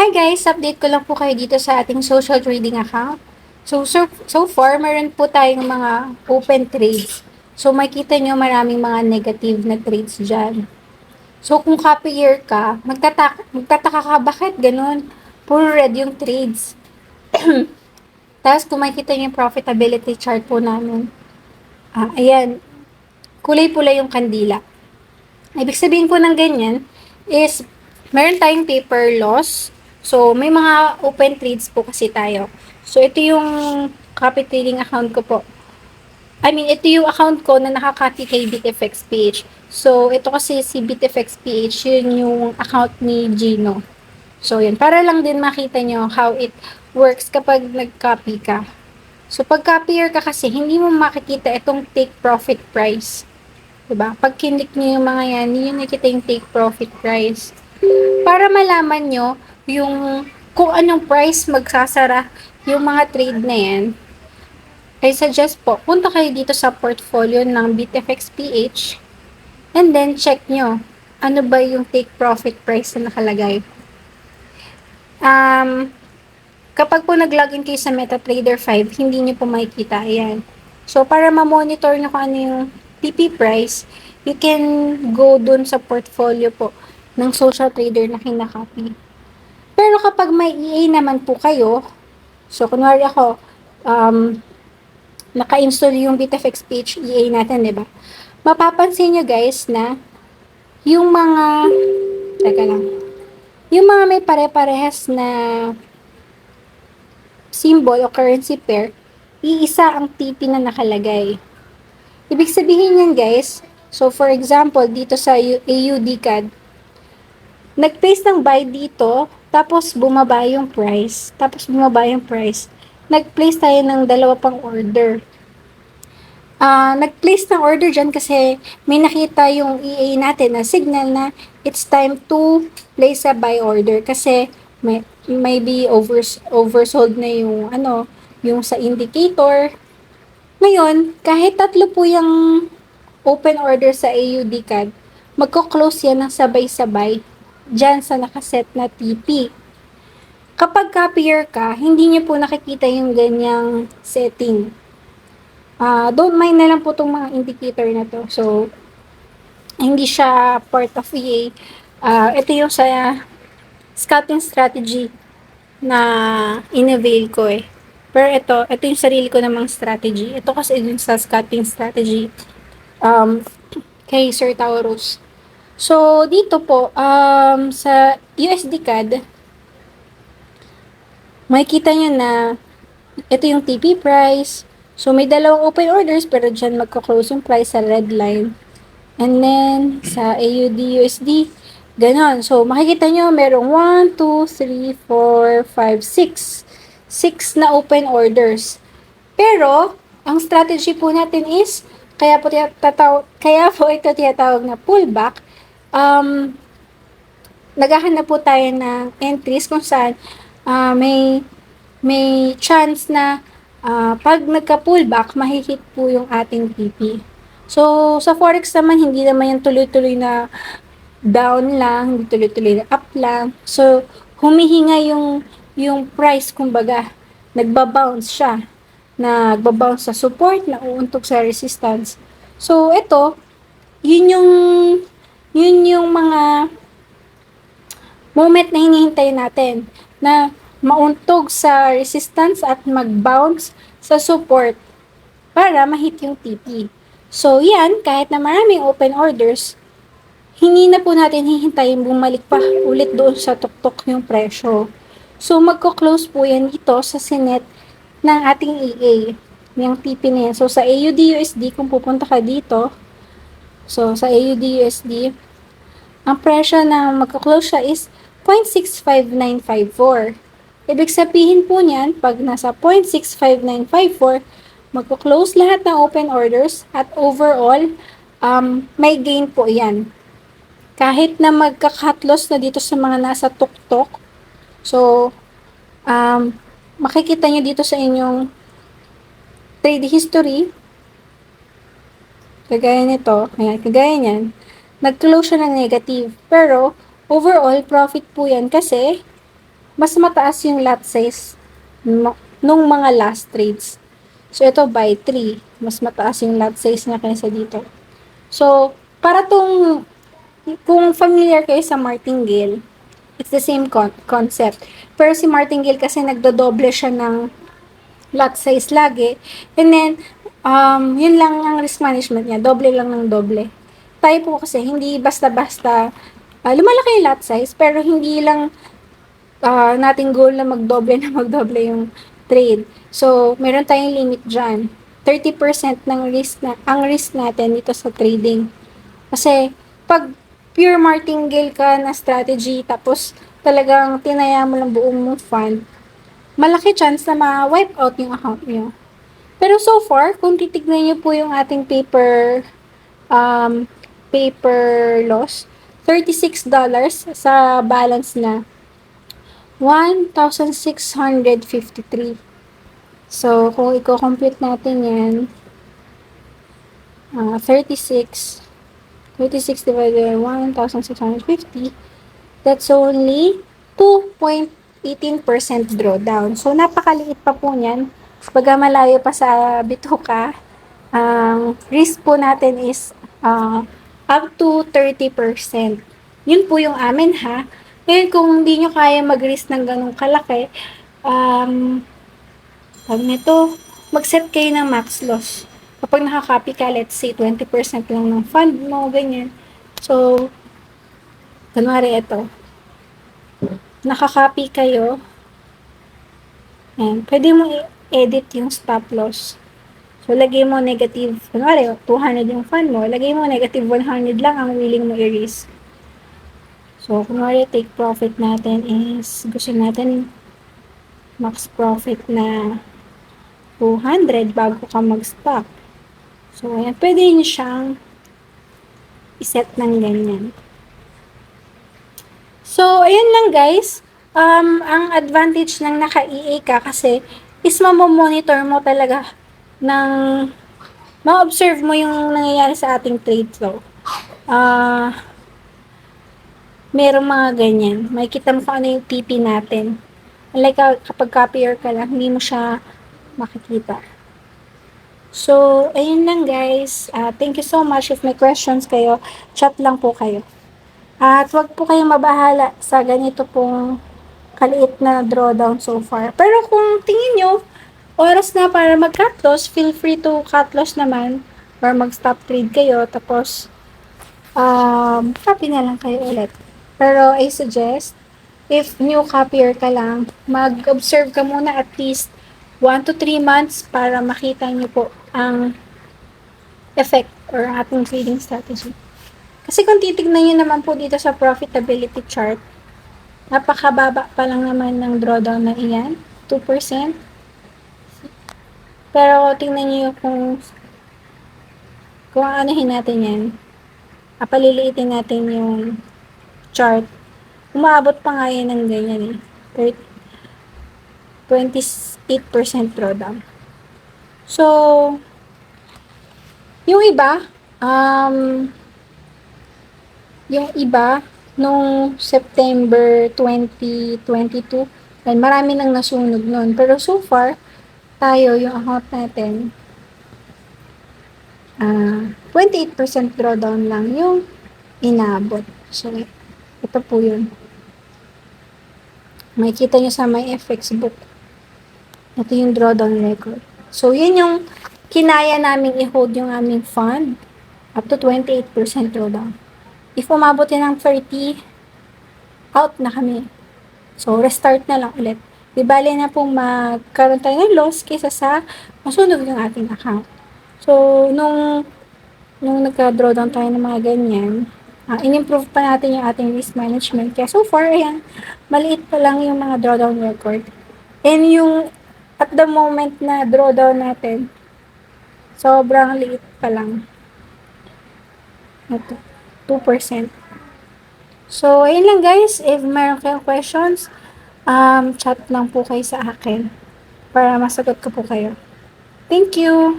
Hi guys! Update ko lang po kayo dito sa ating social trading account. So far, meron po tayong mga open trades. So, makita nyo maraming mga negative na trades dyan. So, kung copy year ka, magtataka ka, bakit ganun? Puro red yung trades. Tapos, kung makita nyo yung profitability chart po namin, ayan, kulay-pula yung kandila. Ibig sabihin po ng ganyan is meron tayong paper loss. So, may mga open trades po kasi tayo. So, ito yung copy trading account ko po. Ito yung account ko na nakakati kay BitFXPH. So, ito kasi si BitFXPH, yun yung account ni Gino. So, yun. Para lang din makita nyo how it works kapag nag-copy ka. So, pag copier ka kasi, hindi mo makikita itong take profit price. Diba? Pag kinlik nyo yung mga yan, yun nakita yung take profit price. Para malaman nyo yung kung anong price magsasara yung mga trade na yan, I suggest po, punta kayo dito sa portfolio ng BitFXPH and then check nyo ano ba yung take profit price na nakalagay. Kapag po nag-login kayo sa MetaTrader 5, hindi nyo po makikita. Ayan. So, para ma-monitor nyo kung ano yung TP price, you can go dun sa portfolio po ng social trader na kinakopy. Pero kapag may EA naman po kayo, so kunwari ako, naka-install yung BitFXPH EA natin, di ba? Mapapansin nyo guys na yung mga, teka lang, yung mga may pare-parehas na symbol o currency pair, iisa ang TP na nakalagay. Ibig sabihin yan guys, so for example, dito sa AUD CAD, nag-place ng buy dito, tapos bumaba yung price, nag-place tayo ng dalawa pang order. Nag-place ng order dyan kasi may nakita yung EA natin na signal na it's time to place a buy order kasi maybe oversold na yung yung sa indicator. Ngayon, kahit tatlo po yung open order sa AUD CAD, magko-close yan ng sabay-sabay dyan sa nakaset na TP. Kapag copier ka, hindi niyo po nakikita yung ganyang setting. Don't mind na lang po itong mga indicator na to. So, hindi siya part of EA. Ito yung sa scouting strategy na in-avail ko eh. Pero ito yung sarili ko namang strategy. Ito kasi dun sa scouting strategy kay Sir Taurus. So, dito po, sa USD CAD, makikita nyo na ito yung TP price. So, may dalawang open orders, pero dyan magka-close yung price sa red line. And then, sa AUD, USD, ganon. So, makikita nyo, merong 1, 2, 3, 4, 5, 6. 6 na open orders. Pero, ang strategy po natin is, kaya po ito tinatawag na pullback. Naghahanap po tayo ng entries kung saan may chance na pag nagka-pullback, mahihit po yung ating TP. So, sa Forex naman, hindi naman yung tuloy-tuloy na down lang, hindi tuloy-tuloy na up lang. So, humihinga yung price, kumbaga, nagbabounce siya. Nagbabounce sa support, nauuntog sa resistance. So, ito, yun yung mga moment na hinihintay natin na mauntog sa resistance at mag-bounce sa support para ma-hit yung TP. So, yan, kahit na maraming open orders, hindi na po natin hihintayin bumalik pa ulit doon sa tuktok yung presyo. So, magko-close po yan dito sa sinet ng ating EA, yung TP na yan. So, sa AUD-USD, kung pupunta ka dito, so, sa AUD-USD, ang presyo na magko-close siya is 0.65954. Ibig sabihin po niyan, pag nasa 0.65954, magko-close lahat ng open orders at overall, may gain po yan. Kahit na magka-cut loss na dito sa mga nasa tuktok, so, makikita nyo dito sa inyong trade history, kagaya nito, kagaya niyan, nag-close siya ng negative. Pero, overall, profit po yan kasi mas mataas yung lot size nung mga last trades. So, ito by 3. Mas mataas yung lot size niya kaysa dito. So, para tong, kung familiar kayo sa martingale, it's the same concept. Pero si martingale kasi nagdodoble siya ng lot size lagi. And then, yun lang ang risk management niya. Doble lang ng doble. Tayo po kasi, hindi basta-basta lumalaki yung lot size, pero hindi lang nating goal na magdoble na magdoble yung trade. So, meron tayong limit dyan. 30% ng risk na, ang risk natin dito sa trading. Kasi, pag pure martingale ka na strategy, tapos talagang tinaya mo lang buong mong fund, malaki chance na ma-wipe out yung account nyo. Pero so far, kung titignan nyo po yung ating paper loss, $36 sa balance na 1,653. So, kung i-compute natin yan, 36 divided by 1,650, that's only 2.18% drawdown. So, napakaliit pa po niyan. Baga malayo pa sa bituka, ang risk po natin is up to 30%. Yun po yung amin ha. Ngayon, kung hindi nyo kaya mag-risk ng ganong kalaki, pag nito, mag-set kayo ng max loss. Kapag nakaka-copy ka, let's say, 20% lang ng fund mo, ganyan. So, kunwari ito, nakaka-copy kayo, and pwede mo i-edit yung stop loss. So, lagay mo negative, kunwari, 200 yung fund mo, lagay mo negative 100 lang ang willing mo i-risk. So, kunwari, take profit natin is, gusto natin max profit na 200 bago ka mag-stop. So, ayan, pwede nyo siyang iset ng ganyan. So, ayan lang guys. Ang advantage ng naka-EA ka kasi is mamomonitor mo talaga ng ma-observe mo yung nangyayari sa ating trade flow. Merong mga ganyan. Makikita mo kung ano yung TP natin. Unlike kapag copier ka lang, hindi mo siya makikita. So, ayun lang guys. Thank you so much. If may questions kayo, chat lang po kayo. At wag po kayong mabahala sa ganito pong kaliit na drawdown so far. Pero kung tingin nyo, oras na para mag-cut loss, feel free to cut loss naman or mag-stop trade kayo. Tapos, copy na lang kayo ulit. Pero I suggest, if new copier ka lang, mag-observe ka muna at least 1 to 3 months para makita nyo po ang effect or ating trading strategy. Kasi kung titignan nyo naman po dito sa profitability chart, napakababa pa lang naman ng drawdown na iyan, 2%. Pero tingnan nyo kung aanahin natin yan, paliliitin natin yung chart. Umabot pa nga yan ng ganyan eh. 28% drawdown. So, yung iba, nung September 2022, ay marami nang nasunog nun. Pero so far, tayo, yung account natin, 28% drawdown lang yung inabot. So, ito po yun. Makikita nyo sa my FX book. Ito yung drawdown record. So, yun yung kinaya namin i-hold yung aming fund up to 28% drawdown. If umabot yan ng 30, out na kami. So, restart na lang ulit. Di bali na pong magkaroon tayo ng loss kaysa sa masunog yung ating account. So, nung nagka-drawdown tayo ng mga ganyan, in-improve pa natin yung ating risk management. Kaya so far, ayan, maliit pa lang yung mga drawdown record. And yung at the moment na drawdown natin, sobrang liit pa lang. Ito, 2%. So, ayun lang guys. If meron kayong questions, chat lang po kayo sa akin para masagot ko po kayo. Thank you!